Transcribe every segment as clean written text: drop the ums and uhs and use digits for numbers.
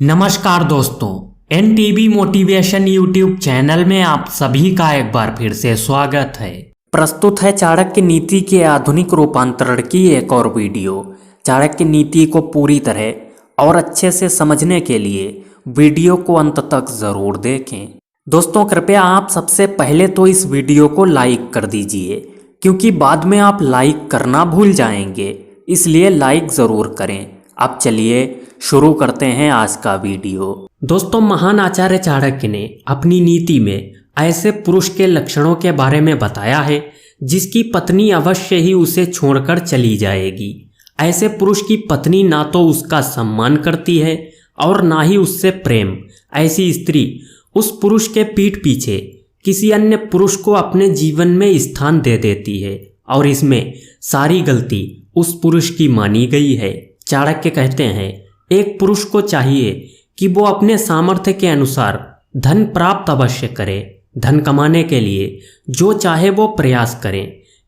नमस्कार दोस्तों, NTV motivation YouTube channel में आप सभी का एक बार फिर से स्वागत है। प्रस्तुत है चाणक्य नीति के आधुनिक रूपांतरण की एक और वीडियो। चाणक्य नीति को पूरी तरह और अच्छे से समझने के लिए वीडियो को अंत तक ज़रूर देखें। दोस्तों, कृपया आप सबसे पहले तो इस वीडियो को लाइक कर दीजिए, क्योंकि बाद में आप लाइक करना भूल जाएंगे, इसलिए लाइक ज़रूर करें। अब चलिए शुरू करते हैं आज का वीडियो। दोस्तों, महान आचार्य चाणक्य ने अपनी नीति में ऐसे पुरुष के लक्षणों के बारे में बताया है जिसकी पत्नी अवश्य ही उसे छोड़कर चली जाएगी। ऐसे पुरुष की पत्नी ना तो उसका सम्मान करती है और ना ही उससे प्रेम। ऐसी स्त्री उस पुरुष के पीठ पीछे किसी अन्य पुरुष को अपने जीवन में स्थान दे देती है और इसमें सारी गलती उस पुरुष की मानी गई है। चाणक्य कहते हैं, एक पुरुष को चाहिए कि वो अपने सामर्थ्य के अनुसार धन प्राप्त अवश्य करे। धन कमाने के लिए जो चाहे वो प्रयास करे,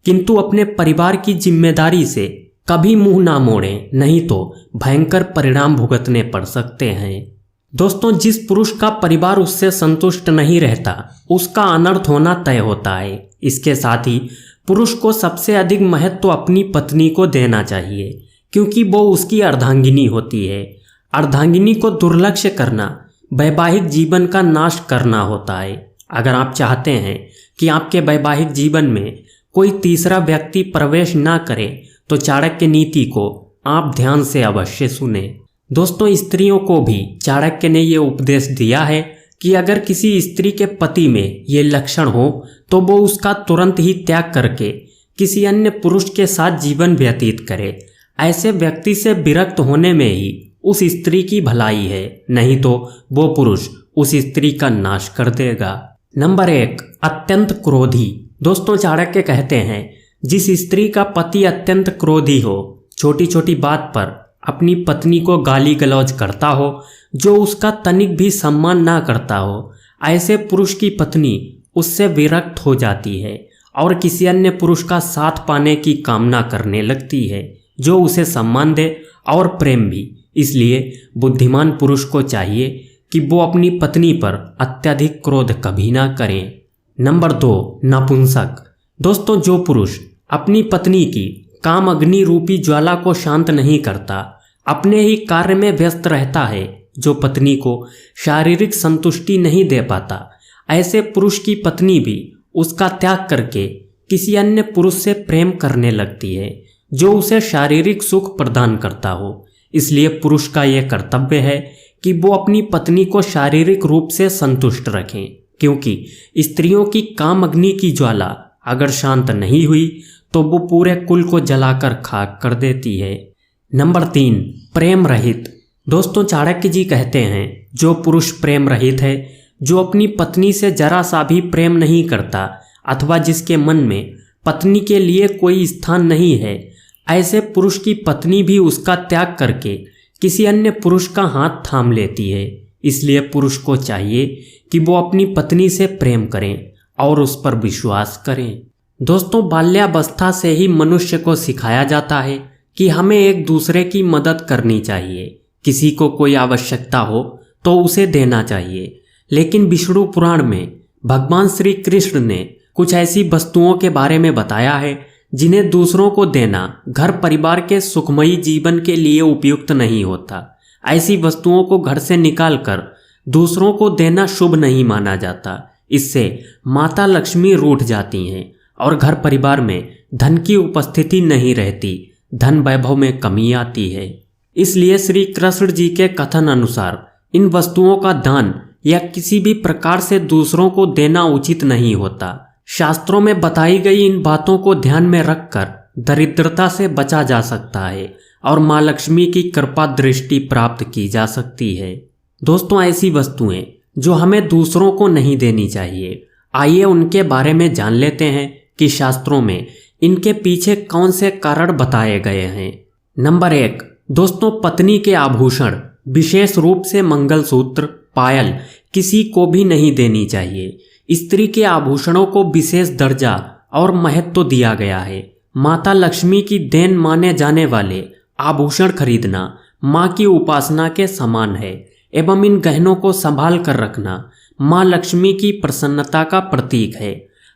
किंतु अपने परिवार की जिम्मेदारी से कभी मुंह ना मोड़े, नहीं तो भयंकर परिणाम भुगतने पड़ सकते हैं। दोस्तों, जिस पुरुष का परिवार उससे संतुष्ट नहीं रहता, उसका अनर्थ होना तय होता है। इसके साथ ही पुरुष को सबसे अधिक महत्व अपनी पत्नी को देना चाहिए, क्योंकि वो उसकी अर्धांगिनी होती है। अर्धांगिनी को दुर्लक्ष्य करना वैवाहिक जीवन का नाश करना होता है। अगर आप चाहते हैं कि आपके वैवाहिक जीवन में कोई तीसरा व्यक्ति प्रवेश ना करे, तो चाणक्य नीति को आप ध्यान से अवश्य सुने। दोस्तों, स्त्रियों को भी चाणक्य ने ये उपदेश दिया है कि अगर किसी स्त्री के पति में ये लक्षण हो तो वो उसका तुरंत ही त्याग करके किसी अन्य पुरुष के साथ जीवन व्यतीत करे। ऐसे व्यक्ति से विरक्त होने में ही उस स्त्री की भलाई है, नहीं तो वो पुरुष उस स्त्री का नाश कर देगा। नंबर 1, अत्यंत क्रोधी। दोस्तों, चाणक्य कहते हैं, जिस स्त्री का पति अत्यंत क्रोधी हो, छोटी छोटी बात पर अपनी पत्नी को गाली गलौज करता हो, जो उसका तनिक भी सम्मान ना करता हो, ऐसे पुरुष की पत्नी उससे विरक्त हो जाती है और किसी अन्य पुरुष का साथ पाने की कामना करने लगती है, जो उसे सम्मान दे और प्रेम भी। इसलिए बुद्धिमान पुरुष को चाहिए कि वो अपनी पत्नी पर अत्यधिक क्रोध कभी ना करें। नंबर 2, नपुंसक। दोस्तों, जो पुरुष अपनी पत्नी की काम अग्नि रूपी ज्वाला को शांत नहीं करता, अपने ही कार्य में व्यस्त रहता है, जो पत्नी को शारीरिक संतुष्टि नहीं दे पाता, ऐसे पुरुष की पत्नी भी उसका त्याग करके किसी अन्य पुरुष से प्रेम करने लगती है, जो उसे शारीरिक सुख प्रदान करता हो। इसलिए पुरुष का यह कर्तव्य है कि वो अपनी पत्नी को शारीरिक रूप से संतुष्ट रखें, क्योंकि स्त्रियों की काम अग्नि की ज्वाला अगर शांत नहीं हुई तो वो पूरे कुल को जलाकर खाक कर देती है। नंबर 3, प्रेम रहित। दोस्तों, चाणक्य जी कहते हैं, जो पुरुष प्रेम रहित है, जो अपनी पत्नी से जरा सा भी प्रेम नहीं करता अथवा जिसके मन में पत्नी के लिए कोई स्थान नहीं है, ऐसे पुरुष की पत्नी भी उसका त्याग करके किसी अन्य पुरुष का हाथ थाम लेती है। इसलिए पुरुष को चाहिए कि वो अपनी पत्नी से प्रेम करें और उस पर विश्वास करें। दोस्तों, बाल्यावस्था से ही मनुष्य को सिखाया जाता है कि हमें एक दूसरे की मदद करनी चाहिए। किसी को कोई आवश्यकता हो तो उसे देना चाहिए। लेकिन विष्णु पुराण में भगवान श्री कृष्ण ने कुछ ऐसी वस्तुओं के बारे में बताया है जिन्हें दूसरों को देना घर परिवार के सुखमयी जीवन के लिए उपयुक्त नहीं होता। ऐसी वस्तुओं को घर से निकालकर दूसरों को देना शुभ नहीं माना जाता। इससे माता लक्ष्मी रूठ जाती हैं और घर परिवार में धन की उपस्थिति नहीं रहती, धन वैभव में कमी आती है। इसलिए श्री कृष्ण जी के कथन अनुसार इन वस्तुओं का दान या किसी भी प्रकार से दूसरों को देना उचित नहीं होता। शास्त्रों में बताई गई इन बातों को ध्यान में रखकर दरिद्रता से बचा जा सकता है और माँ लक्ष्मी की कृपा दृष्टि प्राप्त की जा सकती है। दोस्तों, ऐसी वस्तुएं जो हमें दूसरों को नहीं देनी चाहिए, आइए उनके बारे में जान लेते हैं कि शास्त्रों में इनके पीछे कौन से कारण बताए गए हैं। नंबर 1, दोस्तों, पत्नी के आभूषण, विशेष रूप से मंगलसूत्र, पायल किसी को भी नहीं देनी चाहिए। स्त्री के आभूषणों को विशेष दर्जा और महत्व दिया गया है। माता लक्ष्मी की देन माने जाने वाले आभूषण खरीदना माँ की उपासना के समान है। एवं इन गहनों को संभाल कर रखना माँ लक्ष्मी की प्रसन्नता का प्रतीक है।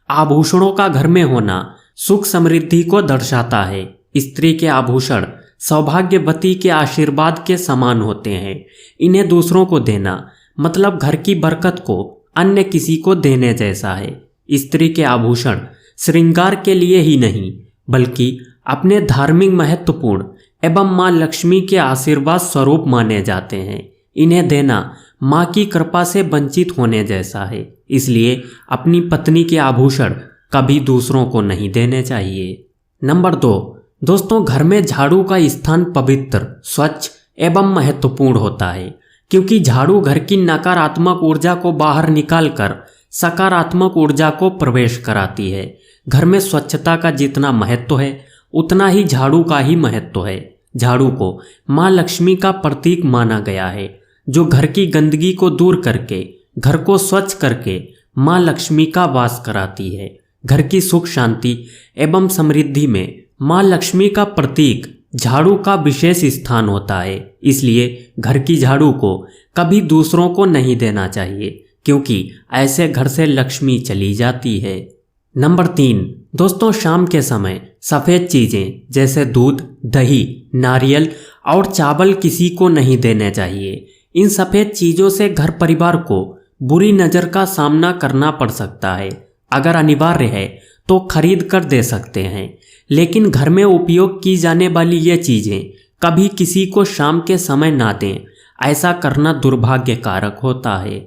आभूषणों का घर में होना सुख समृद्धि को दर्शाता है। स्त्री के आभूषण सौभाग्यवती के आशीर्वाद के समान होते हैं। इन्हें दूसरों को देना मतलब घर की बरकत को अन्य किसी को देने जैसा है। स्त्री के आभूषण श्रृंगार के लिए ही नहीं बल्कि अपने धार्मिक महत्वपूर्ण एवं माँ लक्ष्मी के आशीर्वाद स्वरूप माने जाते हैं। इन्हें देना माँ की कृपा से वंचित होने जैसा है। इसलिए अपनी पत्नी के आभूषण कभी दूसरों को नहीं देने चाहिए। नंबर 2 दोस्तों, घर में झाड़ू का स्थान पवित्र, स्वच्छ एवं महत्वपूर्ण होता है, क्योंकि झाड़ू घर की नकारात्मक ऊर्जा को बाहर निकालकर सकारात्मक ऊर्जा को प्रवेश कराती है। घर में स्वच्छता का जितना महत्व है उतना ही झाड़ू का ही महत्व है। झाड़ू को माँ लक्ष्मी का प्रतीक माना गया है, जो घर की गंदगी को दूर करके घर को स्वच्छ करके माँ लक्ष्मी का वास कराती है। घर की सुख शांति एवं समृद्धि में माँ लक्ष्मी का प्रतीक झाड़ू का विशेष स्थान होता है। इसलिए घर की झाड़ू को कभी दूसरों को नहीं देना चाहिए, क्योंकि ऐसे घर से लक्ष्मी चली जाती है। नंबर 3 दोस्तों, शाम के समय सफ़ेद चीज़ें जैसे दूध, दही, नारियल और चावल किसी को नहीं देने चाहिए। इन सफ़ेद चीज़ों से घर परिवार को बुरी नज़र का सामना करना पड़ सकता है। अगर अनिवार्य है तो खरीद कर दे सकते हैं, लेकिन घर में उपयोग की जाने वाली ये चीज़ें कभी किसी को शाम के समय ना दें। ऐसा करना दुर्भाग्यकारक होता है।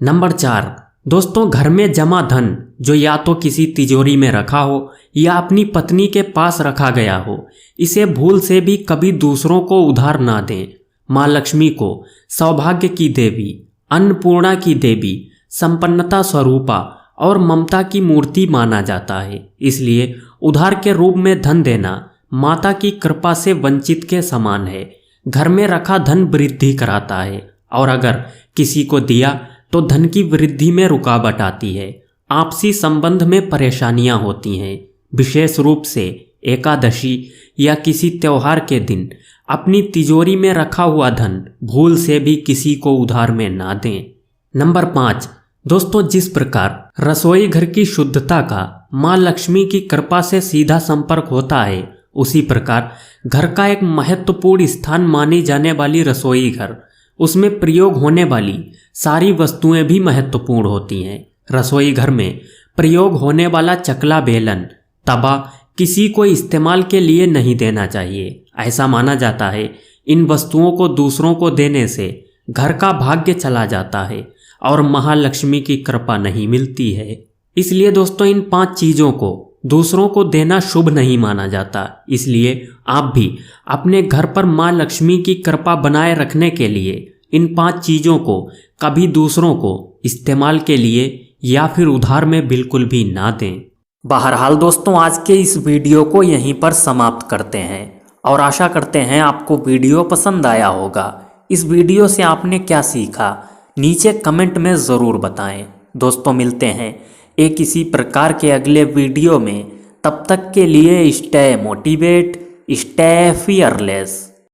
नंबर 4 दोस्तों, घर में जमा धन जो या तो किसी तिजोरी में रखा हो या अपनी पत्नी के पास रखा गया हो, इसे भूल से भी कभी दूसरों को उधार ना दें। माँ लक्ष्मी को सौभाग्य की देवी, अन्नपूर्णा की देवी, संपन्नता स्वरूपा और ममता की मूर्ति माना जाता है। इसलिए उधार के रूप में धन देना माता की कृपा से वंचित के समान है। घर में रखा धन वृद्धि कराता है और अगर किसी को दिया तो धन की वृद्धि में रुकावट आती है। आपसी संबंध में परेशानियां होती हैं। विशेष रूप से एकादशी या किसी त्योहार के दिन अपनी तिजोरी में रखा हुआ धन भूल से भी किसी को उधार में ना दें। नंबर 5 दोस्तों, जिस प्रकार रसोई घर की शुद्धता का माँ लक्ष्मी की कृपा से सीधा संपर्क होता है, उसी प्रकार घर का एक महत्वपूर्ण स्थान मानी जाने वाली रसोई घर, उसमें प्रयोग होने वाली सारी वस्तुएं भी महत्वपूर्ण होती हैं। रसोई घर में प्रयोग होने वाला चकला, बेलन, तवा किसी को इस्तेमाल के लिए नहीं देना चाहिए। ऐसा माना जाता है इन वस्तुओं को दूसरों को देने से घर का भाग्य चला जाता है और महालक्ष्मी की कृपा नहीं मिलती है। इसलिए दोस्तों, इन 5 चीज़ों को दूसरों को देना शुभ नहीं माना जाता। इसलिए आप भी अपने घर पर माँ लक्ष्मी की कृपा बनाए रखने के लिए इन 5 चीज़ों को कभी दूसरों को इस्तेमाल के लिए या फिर उधार में बिल्कुल भी ना दें। बहरहाल दोस्तों, आज के इस वीडियो को यहीं पर समाप्त करते हैं और आशा करते हैं आपको वीडियो पसंद आया होगा। इस वीडियो से आपने क्या सीखा नीचे कमेंट में ज़रूर बताएं। दोस्तों, मिलते हैं एक इसी प्रकार के अगले वीडियो में। तब तक के लिए स्टे मोटिवेट, स्टे फियरलेस।